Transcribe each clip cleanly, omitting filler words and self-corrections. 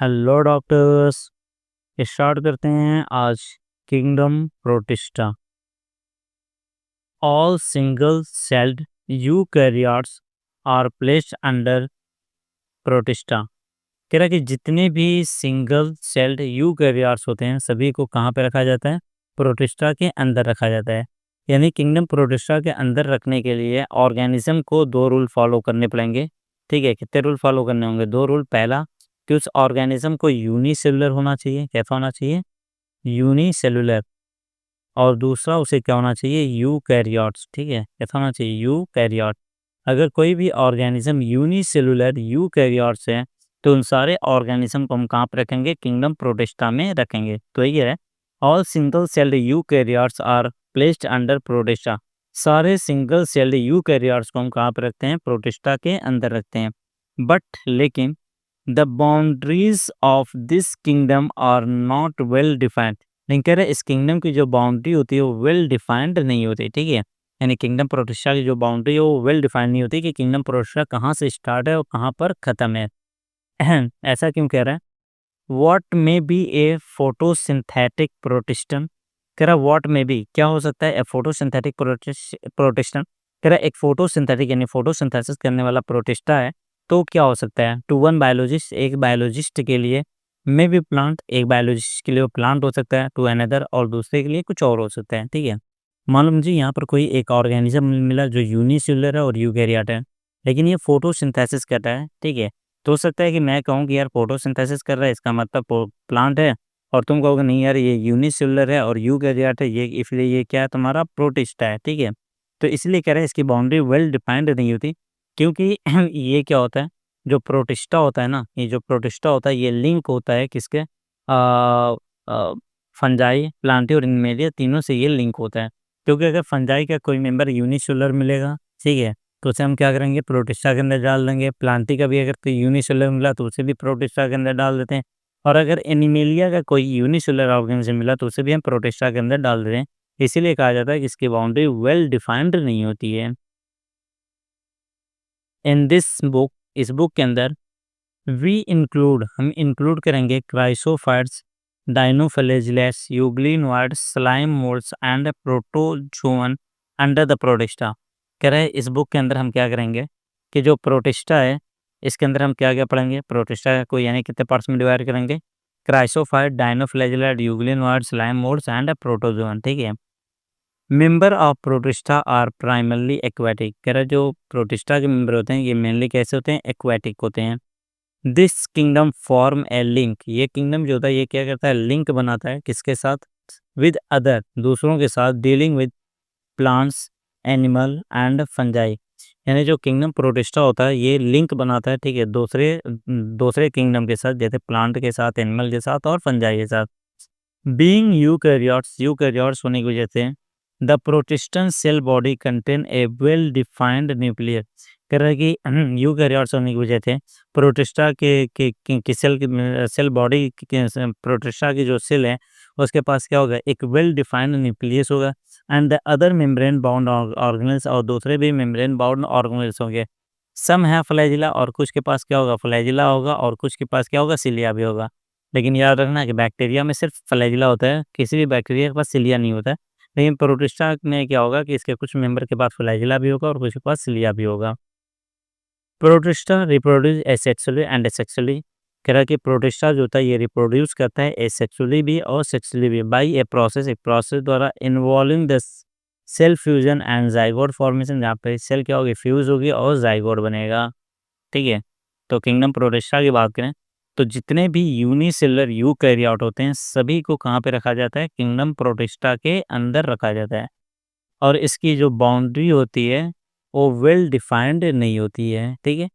Hello doctors. Start करते हैं आज। Kingdom Protista. All single celled eukaryotes are placed under Protista. कह रहा है कि जितने भी सिंगल सेल्ड यूकैरियोट्स होते हैं सभी को कहाँ पे रखा जाता है? प्रोटिस्टा के अंदर रखा जाता है। यानी किंगडम प्रोटिस्टा के अंदर रखने के लिए ऑर्गेनिज्म को दो रूल फॉलो करने पड़ेंगे। ठीक है, कितने रूल फॉलो करने होंगे? दो रूल। पहला कि उस ऑर्गेनिज्म को यूनिसेलुलर होना चाहिए। कैसा होना चाहिए? यूनिसेलुलर। और दूसरा उसे क्या होना चाहिए? यूकैरियोट्स। ठीक है, कैसा होना चाहिए? यूकैरियोट। अगर कोई भी ऑर्गेनिज्म यूनिसेलुलर यूकैरियोट्स है तो उन सारे ऑर्गेनिज्म को हम कहाँ पर रखेंगे? किंगडम प्रोटिस्टा में रखेंगे। तो ये है, all single celled eukaryotes are placed under Protista. सारे सिंगल सेल्ड यूकैरियोट्स को हम कहाँ पर रखते हैं? प्रोटिस्टा के अंदर रखते हैं। बट लेकिन the boundaries of this kingdom are not well defined. लेकिन कह रहे इस किंगडम की जो बाउंड्री होती है वो वेल डिफाइंड नहीं होती। ठीक है, यानी किंगडम प्रोटिस्टा की जो बाउंड्री है वो वेल डिफाइंड नहीं होती कि किंगडम प्रोटिस्टा कहाँ से स्टार्ट है और कहाँ पर ख़त्म है। ऐसा क्यों कह रहा है? What may be a photosynthetic protistan. कह रहा वॉट में भी क्या हो सकता है? A photosynthetic protistan. कह रहा एक फोटोसिंथेटिक यानी फोटोसिंथेसिस करने वाला प्रोटिस्टा है तो क्या हो सकता है? टू वन बायोलॉजिस्ट, एक बायोलॉजिस्ट के लिए, मे बी प्लांट, एक बायोलॉजिस्ट के लिए वो प्लांट हो सकता है, टू अनदर और दूसरे के लिए कुछ और हो सकता है। ठीक है, मान लो मुझे यहाँ पर कोई एक ऑर्गेनिज्म मिला जो यूनिसेलुलर है और यूकैरियोट है, लेकिन ये फोटोसिंथेसिस कर रहा है। ठीक है, तो हो सकता है कि मैं कहूँ कि यार फोटोसिंथेसिस कर रहा है इसका मतलब प्लांट है, और तुम कहोगे नहीं यार ये यूनिसेलुलर है और यूकैरियोट है, ये इसलिए ये क्या है? तुम्हारा प्रोटिस्टा है। ठीक है, तो इसलिए कह रहे हैं इसकी बाउंड्री वेल डिफाइंड नहीं होती, क्योंकि ये क्या होता है? जो प्रोटिस्टा होता है ना, ये जो प्रोटिस्टा होता है ये लिंक होता है किसके? फंजाई, प्लांटी और एनिमेलिया, तीनों से ये लिंक होता है। क्योंकि अगर फंजाई का कोई मेंबर यूनिसेलुलर मिलेगा, ठीक है, तो उसे हम क्या करेंगे? प्रोटिस्टा के अंदर डाल देंगे। प्लांटी का भी अगर कोई यूनिसेलुलर मिला तो उसे भी प्रोटिस्टा के अंदर डाल देते हैं। और अगर एनिमेलिया का कोई यूनिसेलुलर ऑर्गेनिज्म मिला तो उसे भी हम प्रोटिस्टा के अंदर डाल देते हैं। इसीलिए कहा जाता है कि इसकी बाउंड्री वेल डिफाइंड नहीं होती है। इन दिस बुक, इस बुक के अंदर, वी इंक्लूड, हम इंक्लूड करेंगे chrysophytes, dinoflagellates, euglenoids, slime moulds and protozoan under the Protista. कह रहे हैं इस बुक के अंदर हम क्या करेंगे कि जो प्रोटिस्टा है इसके अंदर हम क्या क्या पढ़ेंगे? प्रोटिस्टा को यानी कितने पार्ट्स में डिवाइड करेंगे? Chrysophyte, dinoflagellate, euglenoid, slime moulds and protozoan. ठीक है, member of Protista are primarily aquatic. कह रहा है जो प्रोटिस्टा के मेंबर होते हैं ये मेनली कैसे होते हैं? एक्वेटिक होते हैं। This kingdom form A link. ये किंगडम जो होता है ये क्या करता है? लिंक बनाता है किसके साथ? विद अदर, दूसरों के साथ, dealing with plants, animal and fungi. यानी जो किंगडम प्रोटिस्टा होता है ये लिंक बनाता है, ठीक है, दूसरे दूसरे किंगडम के साथ, जैसे प्लांट के साथ, एनिमल के साथ और फंजाई के साथ। बीइंग यूकैरियोट्स, यूकैरियोट्स होने की वजह से the protistan cell body contain a well defined nuclear. कह रहा है कि यूकैरियोट्स होने की वजह से प्रोटिस्टा के सेल बॉडी प्रोटिस्टा की जो सेल है उसके पास क्या होगा? एक वेल डिफाइंड न्यूक्लियस होगा and the other membrane bound organelles, और दूसरे भी मेम्ब्रेन बाउंड ऑर्गेनेल्स होंगे। सम है फ्लैजिला, और कुछ के पास क्या होगा? फ्लैजिला होगा, और कुछ के पास क्या होगा? सिलिया भी होगा। लेकिन याद रखना कि बैक्टीरिया में सिर्फ फ्लैजिला होता है, किसी भी बैक्टीरिया के पास सिलिया नहीं होता है। लेकिन प्रोटिस्टा में क्या होगा कि इसके कुछ मेंबर के पास फ्लैजिला भी होगा और कुछ के पास सिलिया भी होगा। Protista reproduce asexually and asexually. कह रहा है कि प्रोटिस्टा जो होता है ये रिप्रोड्यूस करता है एसेक्सुअली भी और सेक्सुअली भी, बाई ए प्रोसेस, एक प्रोसेस द्वारा, involving the cell fusion and zygote formation, जहाँ पे सेल क्या होगी? फ्यूज होगी और जाइगोट बनेगा। ठीक है, तो किंगडम प्रोटिस्टा की बात करें तो जितने भी यूनिसेलुलर यूकैरियोट होते हैं सभी को कहाँ पे रखा जाता है? किंगडम प्रोटिस्टा के अंदर रखा जाता है। और इसकी जो बाउंड्री होती है वो वेल डिफाइंड नहीं होती है। ठीक है,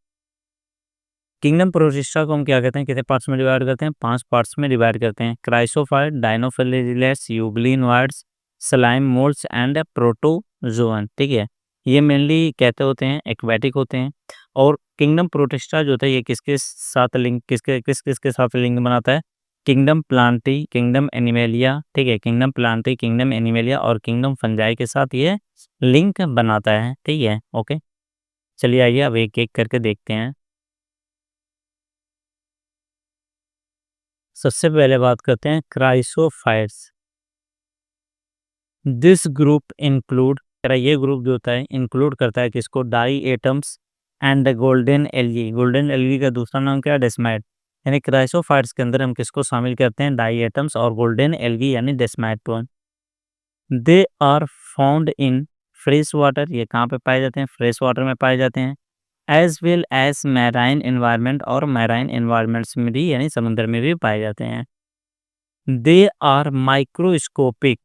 किंगडम प्रोटिस्टा को हम क्या कहते हैं? कितने पार्ट्स में डिवाइड करते हैं? 5 पार्ट्स में डिवाइड करते हैं। Chrysophyte, dinoflagellates, euglenoids, slime moulds and protozoan. ठीक है, ये मेनली कहते होते हैं एक्वेटिक होते हैं। और किंगडम प्रोटिस्टा जो होता है ये किसके साथ लिंक, किसके साथ लिंक बनाता है? किंगडम प्लांटी, किंगडम एनिमेलिया, ठीक है, किंगडम प्लांटी, किंगडम एनिमेलिया और किंगडम फंजाई के साथ ये लिंक बनाता है। ठीक है, ओके, चलिए आइए अब एक एक करके देखते हैं। सबसे पहले बात करते हैं क्राइसोफाइट्स। दिस ग्रुप इंक्लूड, ये ग्रुप जो होता है इंक्लूड करता है किसको, diatoms and golden algae. Golden algae का दूसरा नाम क्या है, डेस्माइट। यानी क्राइसोफाइट्स के अंदर हम किसको शामिल करते हैं, डाई एटम्स और गोल्डन एल्गी यानी desmids. They are found in fresh water, ये कहाँ पे पाए जाते हैं, फ्रेश वाटर में पाए जाते हैं। As well as marine environment, और मैराइन इन्वायरमेंट्स में भी यानी समुद्र में भी पाए जाते हैं। दे आर माइक्रोस्कोपिक,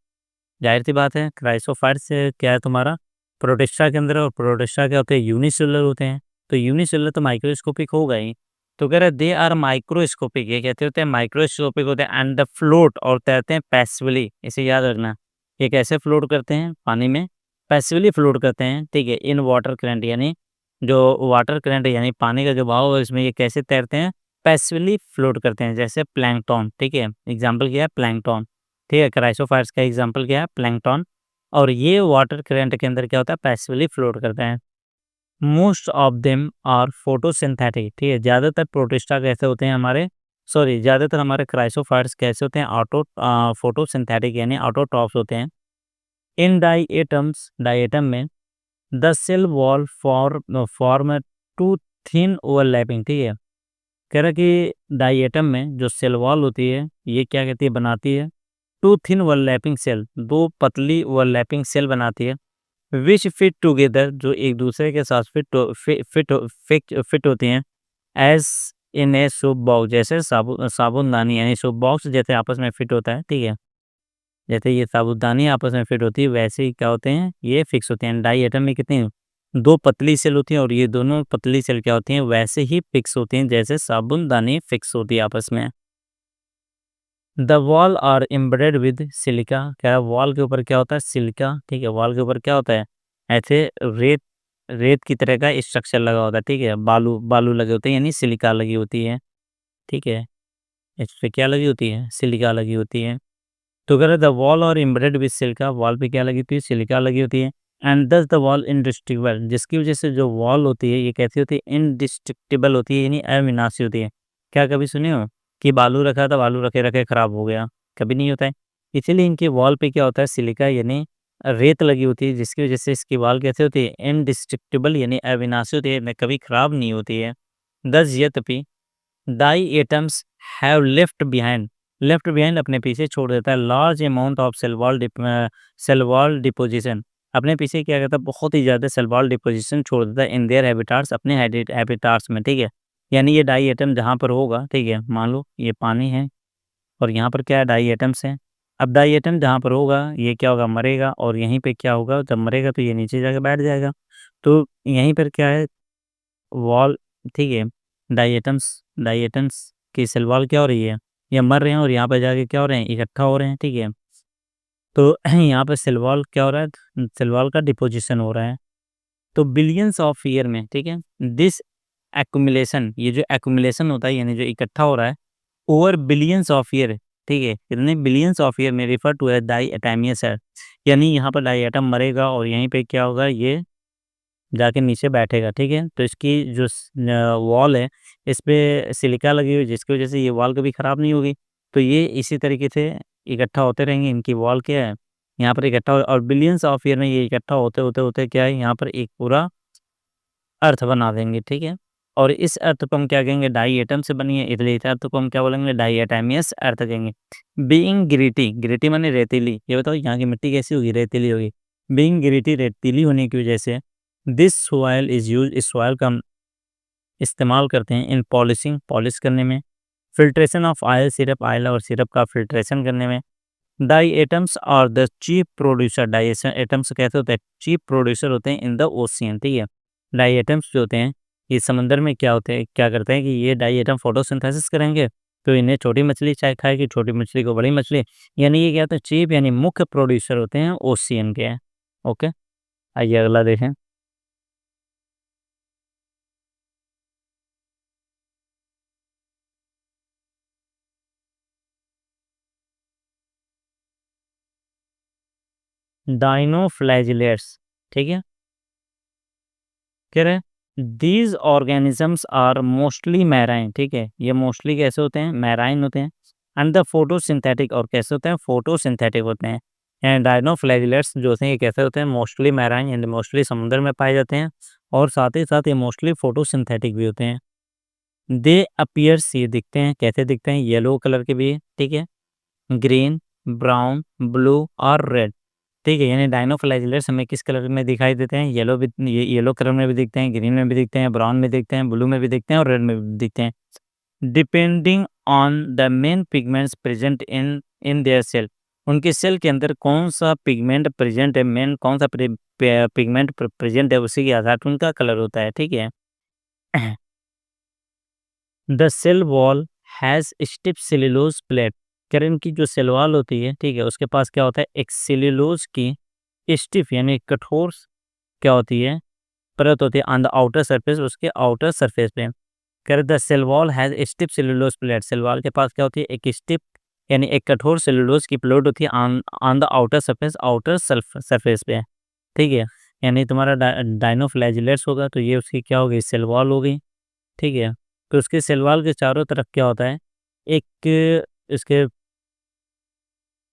जाहिर सी बात है क्राइसोफाइट्स क्या है तुम्हारा, प्रोटिस्टा के अंदर, और प्रोटिस्टा क्या होते हैं, यूनिसेलुलर होते हैं। तो यूनिसेलुलर तो माइक्रोस्कोपिक होगा ही। तो कह रहे दे आर माइक्रोस्कोपिक, ये कहते होते हैं माइक्रोस्कोपिक होते हैं, एंड द फ्लोट, और तैरते हैं पैसिवली, इसे याद रखना। ये कैसे फ्लोट करते हैं पानी में, पैसिवली फ्लोट करते हैं, ठीक है, इन वाटर करंट, यानी जो वाटर करंट यानी पानी का जो बहाव है इसमें ये कैसे तैरते हैं, पैसिवली फ्लोट करते हैं, जैसे प्लैंकटन, ठीक है, एग्जाम्पल क्या है प्लैंकटन, ठीक है, क्राइसोफाइट्स का एग्जाम्पल क्या है प्लैंकटन। और ये वाटर करंट के अंदर क्या होता है, पैसिवली फ्लोट करते हैं। Most of them are photosynthetic, ठीक है, ज़्यादातर प्रोटिस्टा कैसे होते हैं हमारे, सॉरी ज़्यादातर हमारे क्राइसोफाइट्स कैसे होते हैं, ऑटो फोटोसिंथेटिक यानी ऑटोट्रॉफ्स होते हैं। इन डाइएटम में the cell wall form two thin overlapping, ठीक है, कह रहा कि डाइएटम में जो सेल वॉल होती है ये क्या कहती है, बनाती है टू थिन ओवरलैपिंग सेल, दो पतली ओवरलैपिंग सेल बनाती है, विच फिट टुगेदर, जो एक दूसरे के साथ फिट होती हैं, as in a soap box, जैसे साबुनदानी यानी सूप बॉक्स जैसे आपस में फिट होता है, ठीक है, जैसे ये साबुनदानी आपस में फिट होती है वैसे ही क्या होते हैं, ये फिक्स होते हैं। डाई एटम में कितनी, दो पतली सेल होती हैं, और ये दोनों पतली सेल क्या होती हैं, वैसे ही फिक्स होती हैं जैसे साबुनदानी फिक्स होती है आपस में। The wall are embedded with silica, क्या वॉल के ऊपर क्या होता है, सिलिका, ठीक है, वॉल के ऊपर क्या होता है, ऐसे रेत रेत की तरह का स्ट्रक्चर लगा होता है, ठीक है, बालू बालू लगे होते हैं यानी सिलिका लगी होती है, ठीक है, इस पे क्या लगी होती है, सिलिका लगी होती है। तो कह रहे द वॉल और एम्बेडेड विद सिलिका, वॉल पे क्या लगी होती है, सिलिका लगी होती है। एंड दस द वॉल इनडिस्ट्रक्टिबल, जिसकी वजह से जो वॉल होती है ये कैसी होती है, इनडिस्ट्रक्टिबल होती है यानी अविनाशी होती है। क्या कभी सुने हो कि बालू रखा था, बालू रखे रखे खराब हो गया, कभी नहीं होता है। इसीलिए इनके वॉल पे क्या होता है, सिलिका यानी रेत लगी होती है, जिसकी वजह से इसकी वॉल कैसे होती है, इनडिस्ट्रक्टिबल यानी अविनाशी होती है, कभी खराब नहीं होती है। दस यद्यपि diatoms have left behind अपने पीछे छोड़ देता है large amount of cell wall deposition, अपने पीछे क्या कहता है, बहुत ही ज़्यादा सेल वॉल डिपोजिशन छोड़ देता है इन देयर हैबिटाट्स, अपने हैबिटाट्स में, ठीक है, यानी ये डाई एटम जहाँ पर होगा, ठीक है, मान लो ये पानी है और यहाँ पर क्या है, डाई एटम्स हैं। अब डाई एटम जहाँ पर होगा ये क्या होगा, मरेगा, और यहीं पे क्या होगा, जब मरेगा तो ये नीचे जाके बैठ जाएगा। तो यहीं पर क्या है, वॉल, ठीक है, डाई एटम्स की सेल वॉल क्या हो रही है, ये मर रहे हैं, और यहाँ पे जाके क्या हो रहे हैं, इकट्ठा हो रहे हैं, ठीक है। तो यहाँ पे सेल वॉल क्या हो रहा है, सेल वॉल का डिपोजिशन हो रहा है। तो बिलियंस ऑफ ईयर में, ठीक है, दिस एक्युमुलेशन, ये जो एक्युमुलेशन होता है यानी जो इकट्ठा हो रहा है ओवर बिलियंस ऑफ ईयर, ठीक है, कितने बिलियंस ऑफ ईयर में, रिफर टू एज डाई एटमियस है, यानी यहाँ पर डाई एटम मरेगा और यहीं पे क्या होगा, ये जाके नीचे बैठेगा, ठीक है। तो इसकी जो वॉल है इस पे सिलिका लगी हुई है, जिसकी वजह से ये वॉल कभी ख़राब नहीं होगी। तो ये इसी तरीके से इकट्ठा होते रहेंगे, इनकी वॉल क्या है, यहाँ पर इकट्ठा और बिलियंस ऑफ ईयर में ये इकट्ठा होते होते होते क्या है, यहाँ पर एक पूरा अर्थ बना देंगे, ठीक है। और इस अर्थ को हम क्या कहेंगे, डाई एटम से बनी है, इसलिए इस अर्थ को हम क्या बोलेंगे, डाई एटमियस अर्थ कहेंगे। बीइंग ग्रिटी, ग्रिटी माने रेतीली, ये बताओ यहाँ की मिट्टी कैसी होगी, रेतीली होगी। बीइंग ग्रिटी, रेतीली होने की वजह से दिस सॉइल इज़ यूज़, इस सॉइल का हम इस्तेमाल करते हैं इन पॉलिशिंग, पॉलिश करने में, filtration of oil, syrup, oil और सिरप का फिल्ट्रेशन करने में। डाई एटम्स और the chief producer, diatoms कैसे होते हैं, चीप प्रोड्यूसर होते हैं इन द ओशियन, ठीक है। डाई एटम्स जो होते हैं ये समंदर में क्या होते हैं, क्या करते हैं कि ये डाई एटम फोटोसिंथेसिस करेंगे, तो इन्हें छोटी मछली चाहे खाएगी, छोटी मछली को बड़ी मछली, यानी ये क्या होता है, चीप यानी मुख्य प्रोड्यूसर होते हैं ओशियन के। ओके, आइए अगला देखें। डाइनोफ्लैजिलेट्स, ठीक है, कह रहे हैं these organisms are mostly marine, ठीक है, ये मोस्टली कैसे होते हैं, मैराइन होते हैं। एंड द फोटोसिंथेटिक, और कैसे होते हैं, फोटोसिंथेटिक होते हैं। एंड डायनोफ्लैजिलेट्स जो होते हैं ये कैसे होते हैं, मोस्टली मैराइन एंड मोस्टली समुद्र में पाए जाते हैं, और साथ ही साथ ये मोस्टली फोटोसिंथेटिक भी होते हैं। दे अपीयर्स, ये दिखते हैं, कैसे दिखते हैं, येलो कलर के भी, ठीक है, ग्रीन, ब्राउन, ब्लू और रेड, ठीक है। यानी डायनोफ्लैजिलेट्स हमें किस कलर में दिखाई देते हैं, येलो भी, ये येलो कलर में भी दिखते हैं, ग्रीन में भी दिखते हैं, ब्राउन में दिखते हैं, ब्लू में भी दिखते हैं और रेड में भी दिखते हैं। Depending on the main pigments present in in their cell, उनके सेल के अंदर कौन सा पिगमेंट प्रेजेंट है, मेन कौन सा पिगमेंट प्रेजेंट है, उसी के आधार पर उनका कलर होता है, ठीक है। The cell wall has stiff cellulose plate, कह इनकी जो सेल वॉल होती है, ठीक है, उसके पास क्या होता है, एक सेल्यूलोज की स्टिफ यानी कठोर क्या होती है, परत होती है ऑन द आउटर सरफेस, उसके आउटर सरफेस पे। कह रहे the cell wall has stiff cellulose plate, cell wall के पास क्या होती है, एक स्टिफ यानी एक कठोर सेल्यूलोज की प्लेट होती है on on the outer surface, outer surface पे, ठीक है। यानी तुम्हारा डायनोफ्लैजिलेट्स होगा तो ये उसकी क्या होगी, सेल वॉल हो गई, ठीक है। तो उसके सेल वॉल के चारों तरफ क्या होता है, एक इसके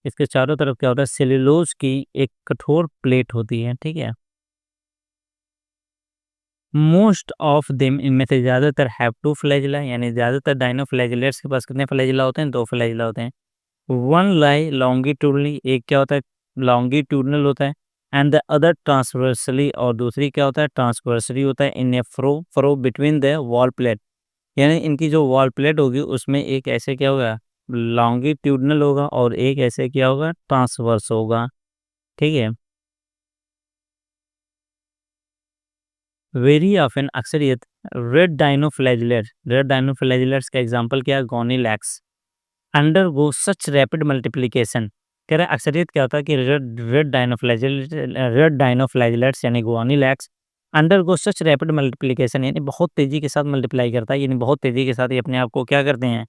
इसके चारों तरफ क्या होता है, सेल्यूलोज की एक कठोर प्लेट होती है, ठीक है। मोस्ट ऑफ देम, इनमें से ज़्यादातर हैव टू फ्लैजिला, यानी ज़्यादातर डायनोफ्लैजिलेट्स के पास कितने फ्लैजिला होते हैं, 2 फ्लैजिला होते हैं। वन लाई लॉन्गिट्यूडनली, एक क्या होता है, लॉन्गिट्यूडनल होता है, एंड द अदर ट्रांसवर्सली, और दूसरी क्या होता है, ट्रांसवर्सली होता है, इन ए फ्रो बिटवीन द वॉल प्लेट, यानी इनकी जो वॉल प्लेट होगी उसमें एक ऐसे क्या होगा, लॉन्गिट्यूडनल होगा और एक ऐसे क्या होगा, ट्रांसवर्स होगा, ठीक है। वेरी ऑफन, अक्सरियत, रेड डायनोफ्लैजिलेट्स का एग्जांपल क्या है, गोनीलैक्स, अंडरगो सच रैपिड मल्टीप्लिकेशन, कह रहा है अक्सरियत क्या होता है कि रेड डायनोफ्लैजिलेट्स यानी गोनीलैक्स अंडरगो सच रैपिड मल्टीप्लिकेशन, यानी बहुत तेज़ी के साथ मल्टीप्लाई करता है, यानी बहुत तेज़ी के साथ ये अपने आप को क्या करते हैं,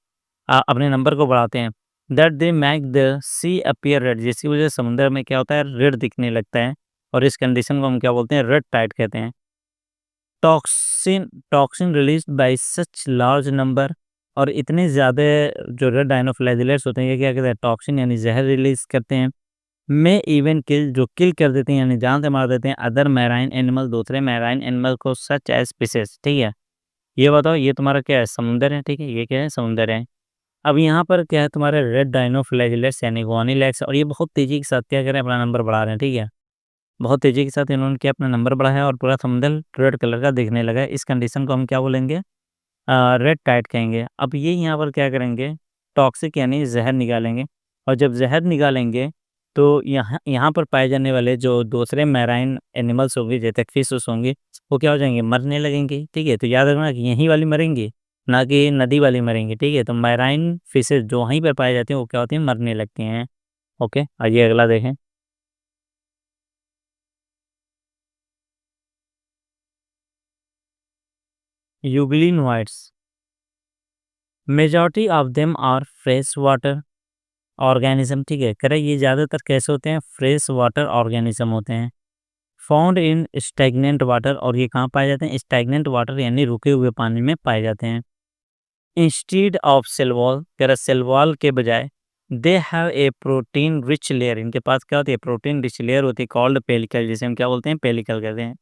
अपने नंबर को बढ़ाते हैं। That they make the sea appear red, जिसकी वजह से समुद्र में क्या होता है, रेड दिखने लगता है, और इस कंडीशन को हम क्या बोलते हैं, रेड टाइड कहते हैं। Toxin released by such large number, और इतने ज़्यादा जो रेड डायनोफ्लैजिलेट्स होते हैं ये क्या करते हैं, टॉक्सिन यानी जहर रिलीज़ करते हैं। में इवन किल, जो किल कर देते हैं यानी जान से मार देते हैं, अदर मैराइन एनिमल, दूसरे मैराइन एनिमल को, सच एज फिशेस, ठीक है। ये बताओ ये तुम्हारा क्या है, समुंदर है, ठीक है, ये क्या है, समुंदर है। अब यहाँ पर क्या है, तुम्हारे रेड डायनोफ्लैजिलेट्स यानी गोनीलैक्स, और ये बहुत तेज़ी के साथ क्या कर रहे हैं, अपना नंबर बढ़ा रहे हैं, ठीक है। बहुत तेज़ी के साथ इन्होंने क्या अपना नंबर बढ़ाया और पूरा समुद्र रेड कलर का दिखने लगा है। इस कंडीशन को हम क्या बोलेंगे, रेड टाइड कहेंगे। अब ये यहाँ पर क्या करेंगे, टॉक्सिक यानी जहर निकालेंगे, और जब जहर निकालेंगे तो यहाँ यहाँ पर पाए जाने वाले जो दूसरे मैराइन एनिमल्स होंगे, जैसे फिशेस होंगे, वो क्या हो जाएंगे, मरने लगेंगे, ठीक है। तो याद रखना कि यहीं वाली मरेंगी, ना कि नदी वाली मरेंगी, ठीक है। तो मैराइन फिशेस जो वहीं पर पाए जाती हैं वो क्या होती हैं, मरने लगती हैं। ओके, आइए अगला देखें। Euglenoids, majority of them are fresh water organism, ठीक है। कह रहे ये ज़्यादातर कैसे होते हैं, फ्रेश वाटर ऑर्गेनिज्म होते हैं। फाउंड इन स्टैग्नेंट वाटर, और ये कहाँ पाए जाते हैं, स्टैग्नेंट वाटर यानी रुके हुए पानी में पाए जाते हैं। इंस्टीड ऑफ सेल वॉल, कह रहा सेल वॉल के बजाय they have a protein rich layer, इनके पास क्या होती है, प्रोटीन रिच लेयर होती है, कॉल्ड पेलिकल, जिसे हम क्या बोलते हैं, पेलिकल कहते हैं।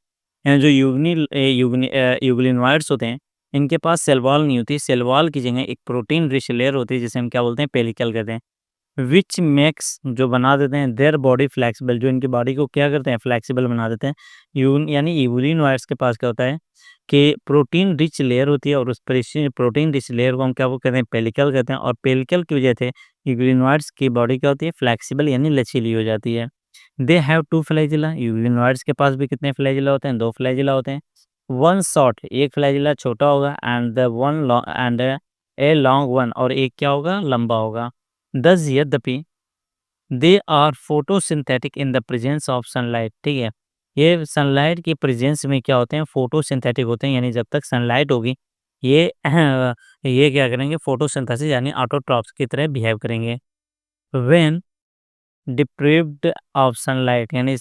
जो यूग्लिनोइड्स होते हैं, इनके पास सेल वॉल नहीं होती, सेल वॉल की जगह एक प्रोटीन रिच लेयर होती है, जिसे हम क्या बोलते हैं, पेलिकल कहते हैं। विच मेक्स, जो बना देते हैं, देयर बॉडी फ्लेक्सिबल, जो इनकी बॉडी को क्या करते हैं, फ्लेक्सिबल बना देते हैं। यून यानी यूग्लिनोइड्स के पास क्या होता है कि प्रोटीन रिच लेयर होती है, और उस प्रोटीन रिच लेयर को हम क्या वो कहते हैं, पेलिकल कहते हैं, और पेलिकल की वजह से यूग्लिनोइड्स की बॉडी क्या होती है, फ्लेक्सिबल यानी लचीली हो जाती है। They have two flagella, euglenoids के पास भी कितने फ्लैजिला होते हैं, 2 फ्लैजिला होते हैं। वन शॉर्ट, एक फ्लैजिला छोटा होगा, and the one long and a long one, और एक क्या होगा, लंबा होगा। दस यद्यपि they are photosynthetic in the presence of sunlight, ठीक है। ये सनलाइट की प्रेजेंस में क्या होते हैं, फोटोसिंथेटिक होते हैं, यानी जब तक सनलाइट होगी ये ये क्या करेंगे, फोटोसिंथेसिस यानी ऑटोट्रॉफ्स की तरह बिहेव करेंगे। व्हेन डिप्रीव्ड ऑफ सनलाइट, यानी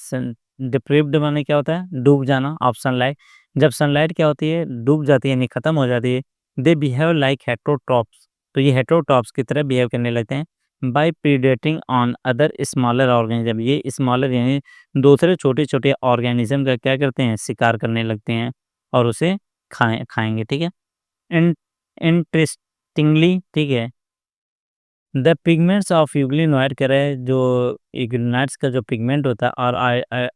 डिप्रीव्ड माने क्या होता है, डूब जाना, ऑफ सनलाइट, जब सनलाइट क्या होती है, डूब जाती है यानी खत्म हो जाती है, दे बिहेव लाइक हेटरोट्रॉफ्स, तो ये हेटेरोट्रॉप्स की तरह बिहेव करने लगते हैं। By predating on other smaller organism, ये स्मॉलर यानी दूसरे छोटे-छोटे ऑर्गेनिज्म का क्या करते हैं, शिकार करने लगते हैं और उसे खाएँगे, ठीक है? इन इंटरेस्टिंगली, ठीक है, द पिगमेंट्स ऑफ यूग्लिनोइड कह रहे हैं जो यूग्लिनोइड्स का जो पिगमेंट होता है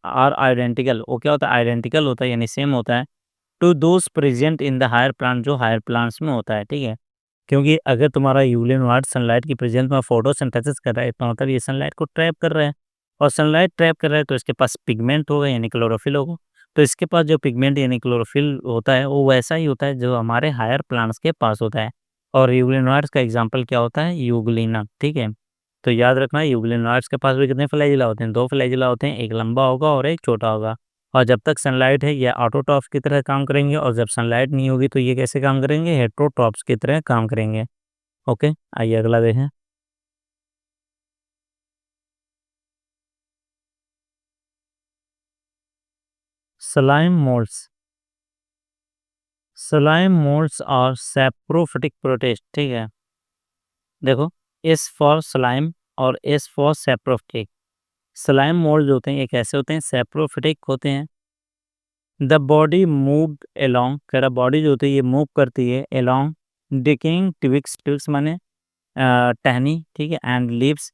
आर आइडेंटिकल, वो क्या होता है, आइडेंटिकल होता है यानी सेम होता है to those present in the higher plant, जो हायर प्लांट्स में होता है, ठीक है? क्योंकि अगर तुम्हारा यूलिन सनलाइट की प्रेजेंस में फोटोसिंथेसिस कर रहा है, इसका मतलब ये सनलाइट को ट्रैप कर रहा है, और सनलाइट ट्रैप कर रहा है तो इसके पास पिगमेंट होगा यानी क्लोरोफिल होगा। तो इसके पास जो पिगमेंट यानी क्लोरोफिल होता है वो वैसा ही होता है जो हमारे हायर प्लांट्स के पास होता है। और यूग्लिनोइड्स का एग्जाम्पल क्या होता है, यूग्लिना, ठीक है? तो याद रखना यूग्लिनोइड्स के पास भी कितने फ्लैजिला होते हैं, 2 फ्लैजिला होते हैं, एक लंबा होगा और एक छोटा होगा। और जब तक सनलाइट है ये ऑटोट्रॉप्स की तरह काम करेंगे, और जब सनलाइट नहीं होगी तो ये कैसे काम करेंगे, हेटेरोट्रॉप्स की तरह काम करेंगे। ओके, आइए अगला देखें। स्लाइम मोल्ड्स, स्लाइम मोल्ड्स और सैप्रोफिटिक प्रोटिस्ट, ठीक है? देखो, एस फॉर स्लाइम और S for saprophytic. Slime mould जो होते हैं एक ऐसे होते हैं, सैप्रोफिटिक होते हैं। द बॉडी मूव्ड अलोंग, कह रहा बॉडी जो होती है ये मूव करती है अलोंग डिकेइंग ट्विग्स, ट्विग्स माने टहनी, ठीक है, एंड लीव्स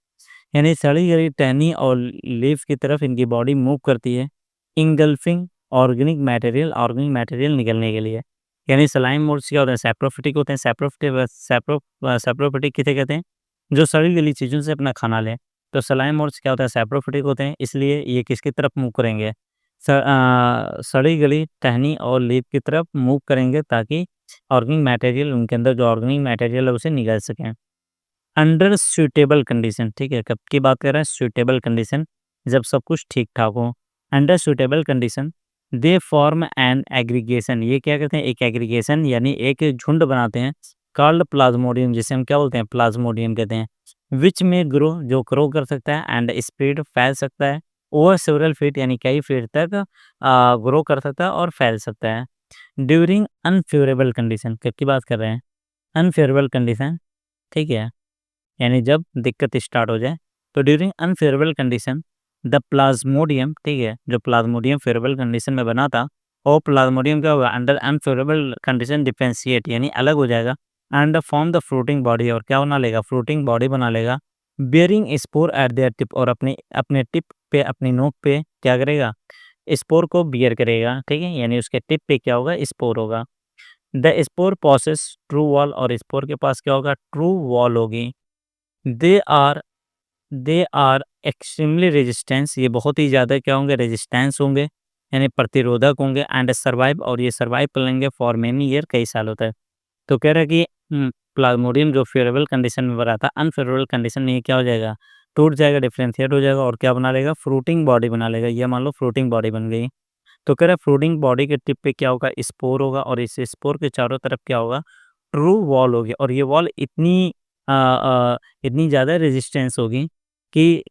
यानी सड़ी गली टहनी और लीव्स की तरफ इनकी बॉडी मूव करती है। इंगल्फिंग ऑर्गेनिक मटेरियल निकलने के लिए, यानी स्लाइम मोल्ड्स क्या होते हैं, सैप्रोफिटिक होते हैं। सैप्रोफिटिक किसे कहते हैं, जो सड़ी गली चीज़ों से अपना खाना लें। तो स्लाइम मोल्ड्स क्या होता है, सैप्रोफिटिक होते हैं, इसलिए ये किसकी तरफ मूव करेंगे, सड़ी गली टहनी और लीफ की तरफ मूव करेंगे ताकि ऑर्गेनिक मटेरियल, उनके अंदर जो ऑर्गेनिक मटेरियल है उसे निकाल सकें। अंडर सूटेबल कंडीशन, ठीक है, कब की बात कर रहे हैं, सूटेबल कंडीशन, जब सब कुछ ठीक ठाक हो। Under suitable condition they form an aggregation, ये क्या कहते हैं, एक एग्रीगेशन यानी एक झुंड बनाते हैं, कॉल्ड प्लाज्मोडियम, जिसे हम क्या बोलते हैं, प्लाज्मोडियम कहते हैं। विच में ग्रो, जो ग्रो कर सकता है, एंड स्प्रेड, फैल सकता है, ओवर सेवरल फीट यानी कई फीट तक ग्रो कर सकता है और फैल सकता है। ड्यूरिंग अनफेवरेबल कंडीशन, कब की बात कर रहे हैं, अनफेवरेबल कंडीशन, ठीक है, यानी जब दिक्कत स्टार्ट हो जाए। तो during unfavourable condition the Plasmodium, ठीक है, जो प्लाज्मोडियम फेवरेबल कंडीशन में बना था, और प्लाज्मोडियम क्या होगा, अंडर अनफेवरेबल कंडीशन डिफरेंशिएट यानी अलग हो जाएगा, and form the fruiting body, और क्या बना लेगा, फ्रूटिंग बॉडी बना लेगा। Bearing spore eight there tip, और अपने अपने टिप पे, अपनी नोक पे क्या करेगा, स्पोर को बियर करेगा, ठीक है, यानी उसके टिप पे क्या होगा, स्पोर होगा। The spore possess true wall, और स्पोर के पास क्या होगा, ट्रू वॉल होगी। They are they are extremely resistance, ये बहुत ही ज़्यादा क्या होंगे, रेजिस्टेंस होंगे यानी प्रतिरोधक होंगे, एंड सर्वाइव, और ये सर्वाइव कर लेंगे फॉर मेनी ईयर, कई सालों तक। तो कह रहा है कि प्लाज्मोडियम जो फेवरेबल कंडीशन में बना था, अनफेवरेबल कंडीशन में ये क्या हो जाएगा, टूट जाएगा, डिफरेंशिएट हो जाएगा, और क्या बना लेगा, फ्रूटिंग बॉडी बना लेगा। ये मान लो फ्रूटिंग बॉडी बन गई। तो कह रहा है फ्रूटिंग बॉडी के टिप पे क्या होगा, स्पोर होगा, और इस स्पोर के चारों तरफ क्या होगा, ट्रू वॉल होगी, और ये वॉल इतनी ज़्यादा रेजिस्टेंस होगी कि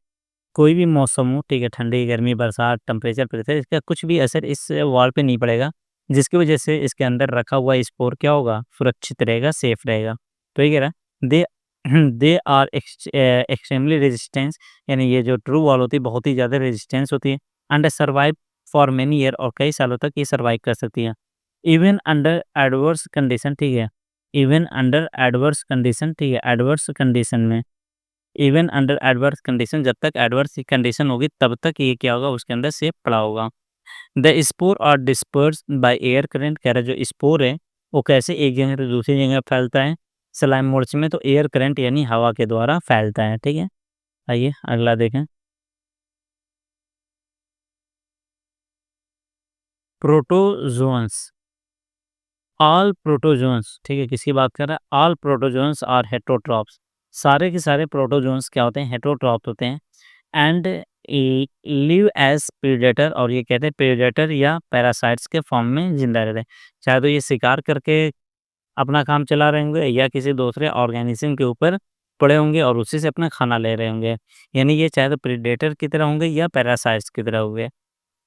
कोई भी मौसम हो, ठीक है, ठंडी, गर्मी, बरसात, टेम्परेचर, प्रेशर, इसका कुछ भी असर इस वॉल पे नहीं पड़ेगा, जिसकी वजह से इसके अंदर रखा हुआ स्पोर क्या होगा, सुरक्षित रहेगा, सेफ रहेगा। तो ये कह रहा है दे दे आर एक्सट्रीमली रेजिस्टेंस, यानी ये जो ट्रू वॉल होती है बहुत ही ज़्यादा रेजिस्टेंस होती है, and survive for many year, और कई सालों तक ये सर्वाइव कर सकती है। इवन अंडर एडवर्स कंडीशन, ठीक है, इवन अंडर एडवर्स कंडीशन, ठीक है, एडवर्स कंडीशन में, इवन अंडर एडवर्स कंडीशन, जब तक एडवर्स कंडीशन होगी तब तक ये क्या होगा, उसके अंदर सेफ पड़ा होगा। The spore are disperse by air current, कह रहा है जो स्पोर है वो कैसे एक जगह से दूसरी जगह फैलता है, स्लाइम मोल्ड्स में तो एयर करंट यानी हवा के द्वारा फैलता है, ठीक है। आइए अगला देखें। प्रोटोजोन्स, ऑल प्रोटोजोन्स, ठीक है, किसकी बात कर रहा है, ऑल प्रोटोजोन्स आर हेटेरोट्रॉप्स, सारे के सारे प्रोटोजोन्स क्या होते हैं, हेटेरोट्रॉप्स होते हैं। एंड लिव एज प्रेडेटर, और ये कहते हैं प्रेडेटर या पैरासाइट्स के फॉर्म में जिंदा रहते हैं, चाहे तो ये शिकार करके अपना काम चला रहे होंगे या किसी दूसरे ऑर्गेनिज्म के ऊपर पड़े होंगे और उसी से अपना खाना ले रहे होंगे, यानी ये चाहे तो प्रेडेटर की तरह होंगे या पैरासाइट्स की तरह होंगे।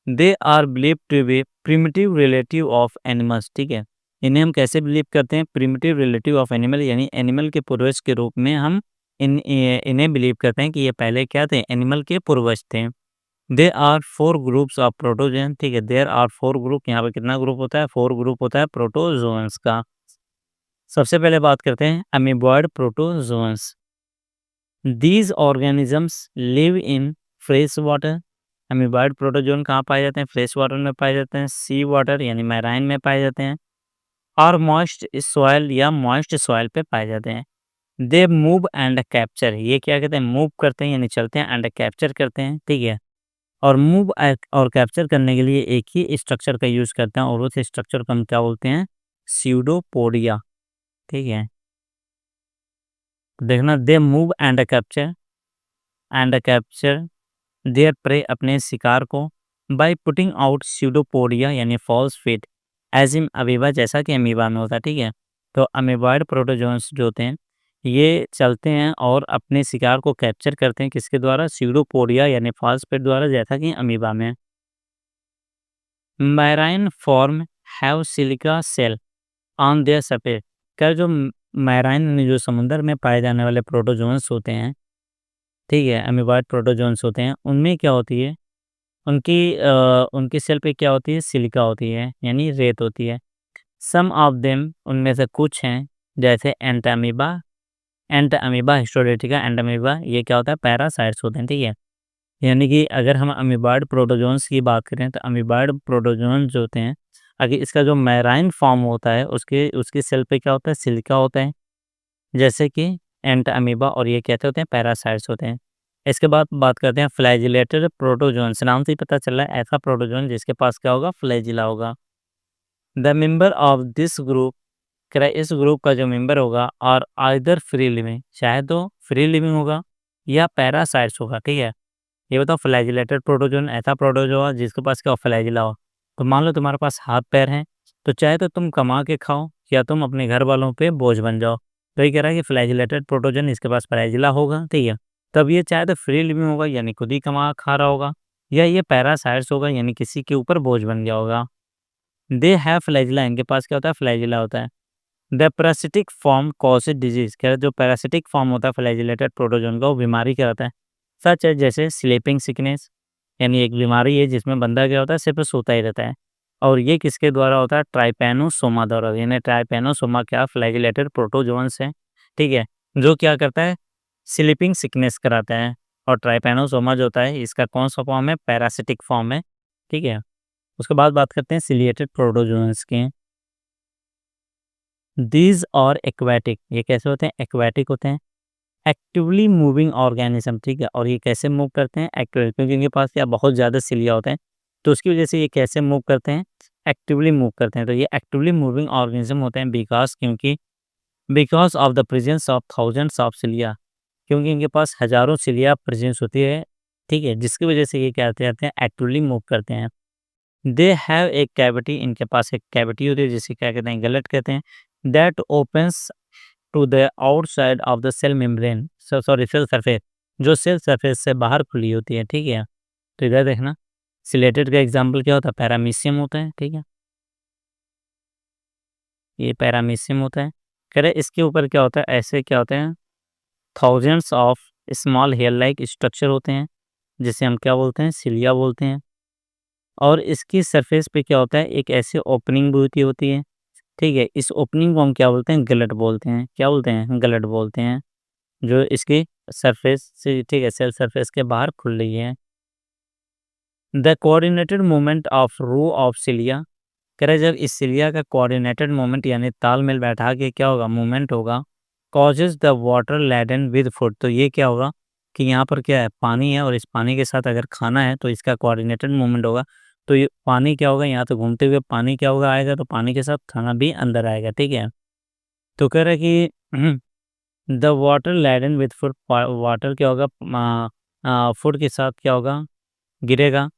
They are believe to be primitive relative of animals, ठीक है, इन्हें हम कैसे बिलीव करते हैं? प्रिमिटिव रिलेटिव ऑफ एनिमल, यानी एनिमल के पूर्वज के रूप में हम इन्हें बिलीव करते हैं कि ये पहले क्या थे? एनिमल के पूर्वज थे। There are 4 groups of protozoan, ठीक है, देयर आर 4 ग्रुप, यहाँ पे कितना ग्रुप होता है? 4 ग्रुप होता है प्रोटोजोन्स का। सबसे पहले बात करते हैं amoeboid protozoans. These organisms live in fresh water. Amoeboid protozoan कहाँ पाए जाते हैं? फ्रेश वाटर में पाए जाते हैं, सी वाटर यानी मैराइन में पाए जाते हैं, और मॉइस्ट सॉइल या मॉइस्ट सॉइल पे पाए जाते हैं। दे मूव एंड कैप्चर, ये क्या कहते हैं? मूव करते हैं यानी चलते हैं, एंड कैप्चर करते हैं, ठीक है। और मूव और कैप्चर करने के लिए एक ही स्ट्रक्चर का यूज़ करते हैं, और उस स्ट्रक्चर को हम क्या बोलते हैं? स्यूडोपोडिया, ठीक है। देखना, they move and capture their prey, अपने शिकार को, बाय पुटिंग आउट स्यूडोपोडिया यानी false feet as in amoeba, जैसा कि अमीबा में होता है, ठीक है। तो अमीबॉयड प्रोटोजोन्स जो होते हैं ये चलते हैं और अपने शिकार को कैप्चर करते हैं, किसके द्वारा? स्यूडोपोडिया यानी फॉल्स फीट द्वारा, जैसा कि अमीबा में। Marine form have silica cell on their surface, क्या जो मैराइन यानी जो समुद्र में पाए जाने वाले प्रोटोजोन्स होते हैं, ठीक है, अमीबॉयड प्रोटोजोन्स होते हैं, उनमें क्या होती है? उनकी सेल पे क्या होती है? सिलिका होती है यानी रेत होती है। सम ऑफ देम, उनमें से कुछ हैं, जैसे एंट अमीबा हिस्टोरेटिका एंड अमीबा, ये क्या होता है? पैरासाइट्स होते हैं, ठीक है। यानी कि अगर हम अमीबॉयड प्रोटोजोन्स की बात करें तो अमीबॉयड प्रोटोजोन्स जो होते हैं, अगर इसका जो मैराइन फॉर्म होता है उसकी सेल पे क्या होता है? सिलिका होता है, जैसे कि एंट अमीबा, और ये कहते होते हैं पैरासाइट्स होते हैं। इसके बाद बात करते हैं फ्लैजिलेटेड प्रोटोजोन्स। नाम से ही पता चल रहा है ऐसा प्रोटोजोन जिसके पास क्या होगा? फ्लैजिला होगा। The member of this group, कह रहा है इस ग्रुप का जो मेंबर होगा, और आइदर फ्री लिविंग, चाहे तो फ्री लिविंग होगा या पैरासाइट्स होगा, ठीक है। ये बताओ, फ्लैजिलेटेड प्रोटोजोन ऐसा प्रोटोजोन होगा जिसके पास क्या हो? फ्लैजिला हो। तो मान लो तुम्हारे पास हाथ पैर हैं, तो चाहे तो तुम कमा के खाओ या तुम अपने घर वालों पे बोझ बन जाओ। तो ये कह रहा है कि फ्लैजिलेटेड प्रोटोजन इसके पास फ्लैजिला होगा, ठीक है। तब ये चाहे तो फ्री लिविंग होगा यानी खुद ही कमा खा रहा होगा, या ये पैरासाइट्स होगा यानी किसी के ऊपर बोझ बन गया होगा। दे हैव फ्लैजिला, इनके पास क्या होता है? फ्लैजिला होता है। The parasitic form causes disease, कह रहा है जो पैरासिटिक फॉर्म होता है फ्लैजिलेटेड प्रोटोजोन का, वो बीमारी कराता है। सच है, जैसे स्लीपिंग सिकनेस, यानी एक बीमारी है जिसमें बंदा क्या होता है? सिर्फ सोता ही रहता है, और ये किसके द्वारा होता है? ट्राइपैनोसोमा द्वारा, यानी ट्राइपैनोसोमा क्या? फ्लैजिलेटेड प्रोटोजोन्स है, ठीक है, जो क्या करता है? स्लीपिंग सिकनेस कराता है। और ट्राइपैनोसोमा जो होता है इसका कौन सा फॉर्म है? पैरासिटिक फॉर्म है, ठीक है। उसके बाद बात करते हैं सिलिएटेड प्रोटोजोन्स की। दीज और एक्वेटिक, ये कैसे होते हैं? एक्वेटिक होते हैं। एक्टिवली मूविंग ऑर्गेनिज्म, ठीक है, और ये कैसे मूव करते हैं? एक्टिवली, क्योंकि इनके पास क्या बहुत ज़्यादा सिलिया होते हैं, तो उसकी वजह से ये कैसे मूव करते हैं? एक्टिवली मूव करते हैं। तो ये एक्टिवली मूविंग ऑर्गेनिज्म होते हैं because of the presence of thousands of cilia, क्योंकि इनके पास हज़ारों सिलिया प्रेजेंस होती है, ठीक है, जिसकी वजह से ये क्या कहते हैं? एक्टिवली मूव करते हैं। दे हैव ए कैविटी, इनके पास एक कैविटी होती है जिसे क्या कहते हैं? गलट कहते हैं। That opens to the outside of the cell membrane, cell surface, जो सेल सरफेस से बाहर खुली होती है, ठीक है। तो इधर देखना, सिलेटेड का एग्जाम्पल क्या होता है? पैरामीशियम होता है, ठीक है, ये पैरामीशियम होता है। कह रहे इसके ऊपर क्या होता है? ऐसे क्या होते हैं? Thousands of small hair like structure होते हैं, जिसे हम क्या बोलते हैं? सिलिया बोलते हैं। और इसकी सरफेस पे क्या होता है? एक ऐसी ओपनिंग भी होती है, ठीक है। इस ओपनिंग को हम क्या बोलते हैं? गलट बोलते हैं। क्या बोलते हैं? गलट बोलते हैं, जो इसकी सरफेस से, ठीक है, सेल सरफेस के बाहर खुल रही है। The coordinated movement of row of cilia, कह रहे जब इस सिलिया का कोऑर्डिनेटेड मूवमेंट यानी तालमेल बैठा के क्या होगा? मूवमेंट होगा, causes the water laden with food, तो ये क्या होगा कि यहाँ पर क्या है? पानी है, और इस पानी के साथ अगर खाना है तो इसका कोऑर्डिनेटेड मूवमेंट होगा। तो ये पानी क्या होगा? यहाँ तो घूमते हुए पानी क्या होगा? आएगा, तो पानी के साथ खाना भी अंदर आएगा, ठीक है। तो कह रहे कि the water laden with food, water क्या होगा? फूड के साथ क्या होगा? गिरेगा।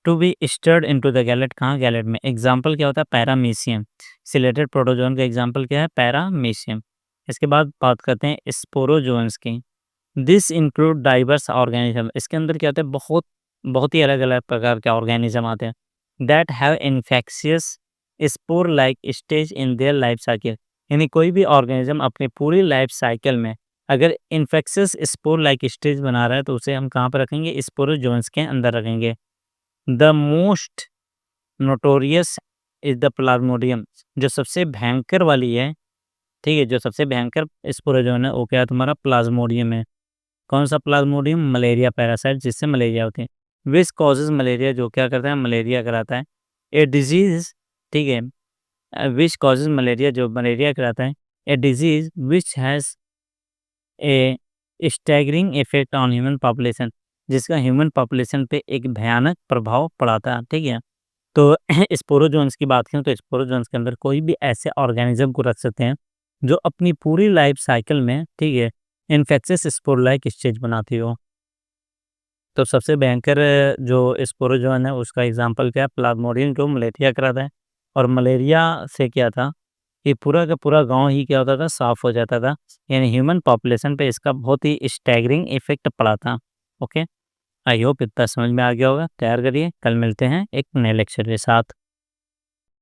To be steered into the gullet, कहाँ? गैलेट में। एग्जाम्पल क्या होता है? पैरामीशियम। सिलेटेड प्रोटोजोन का एग्जाम्पल क्या है? पैरामीशियम। इसके बाद बात करते हैं स्पोरोजोन्स की। दिस इंक्लूड डाइवर्स ऑर्गेनिज्म, इसके अंदर क्या होता है? बहुत बहुत ही अलग अलग प्रकार के ऑर्गेनिज्म आते हैं। That have infectious spore like stage in their life cycle, यानी कोई भी ऑर्गेनिज्म अपनी पूरी लाइफ साइकिल में अगर इन्फेक्शियस स्पोर लाइक स्टेज बना रहा है तो उसे हम कहाँ पर रखेंगे? स्पोरोजोन्स के अंदर रखेंगे। The most notorious is the Plasmodium, जो सबसे भयंकर वाली है, ठीक है? जो सबसे भयंकर स्पोरोजोन है वो क्या है तुम्हारा? प्लाज्मोडियम है। कौन-सा प्लाज्मोडियम? मलेरिया पैरासाइट, जिससे मलेरिया होती है। व्हिच कॉजेज़ मलेरिया, जो क्या करता है? मलेरिया कराता है। ए डिज़ीज़, ठीक है? व्हिच कॉजेज़ मलेरिया, जो मलेरिया कराता है। A disease which has a staggering effect on human population, जिसका ह्यूमन पॉपुलेशन पे एक भयानक प्रभाव पड़ाता है, ठीक है? तो स्पोरोजोन्स की बात करें तो स्पोरोजोन्स के अंदर कोई भी ऐसे ऑर्गेनिज्म को रख सकते हैं जो अपनी पूरी लाइफ साइकिल में, ठीक है, इन्फेक्शियस स्पोर लाइक स्टेज बनाती हो। तो सबसे भयंकर जो स्पोरोजोन है उसका एग्जाम्पल क्या है? प्लाज्मोडियम, जो मलेरिया कराता है। और मलेरिया से क्या था कि पूरा का पूरा गांव ही क्या होता था? साफ हो जाता था। यानी ह्यूमन पॉपुलेशन पे इसका बहुत ही स्टैगरिंग इफेक्ट पड़ा था। ओके, आई होप इतना समझ में आ गया होगा। तैयार करिए, कल मिलते हैं एक नए लेक्चर के साथ।